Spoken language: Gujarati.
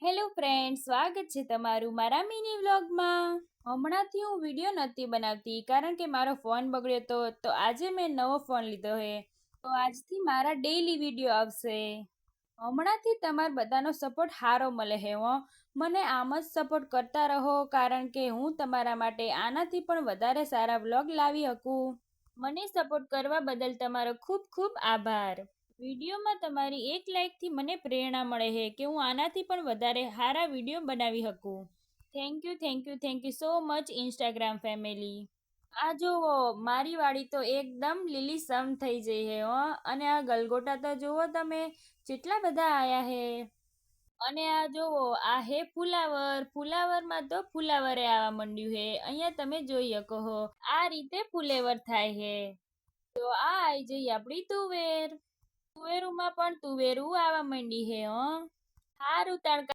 હેલો ફ્રેન્ડ, સ્વાગત છે તમારું મારા મિની વ્લોગમાં. હમણાંથી હું વિડીયો નથી બનાવતી કારણ કે મારો ફોન બગડ્યો હતો, તો આજે મેં નવો ફોન લીધો છે. તો આજથી મારા ડેઈલી વિડીયો આવશે. હમણાંથી તમારા બધાનો સપોર્ટ સારો મળે છે હો. મને આમ જ સપોર્ટ કરતા રહો કારણ કે હું તમારા માટે આનાથી પણ વધારે સારા વ્લોગ લાવી શકું. મને સપોર્ટ કરવા બદલ તમારો ખૂબ ખૂબ આભાર. વિડીયોમાં તમારી એક લાઈકથી મને પ્રેરણા મળે છે કે હું આનાથી પણ વધારે સારા વિડીયો બનાવી શકું. Thank you thank you thank you so much Instagram family. આ જુઓ, મારી વાડી તો એકદમ લીલીછમ થઈ જઈ છે હો. અને આ ગલગોટા તો જુઓ તમે, કેટલા બધા આયા હે. અને આ જુઓ, આ હે ફુલાવર. ફુલાવરમાં તો ફુલાવરે આવવા માંડ્યું હે. અહીંયા તમે જોઈ શકો છો, આ રીતે ફુલેવર થાય હે. તો આ આવી જઈ આપણી તુવેર. તુવેરુમાં પણ તુવેરું આવવા માંડી હે હો. હારું તાણ.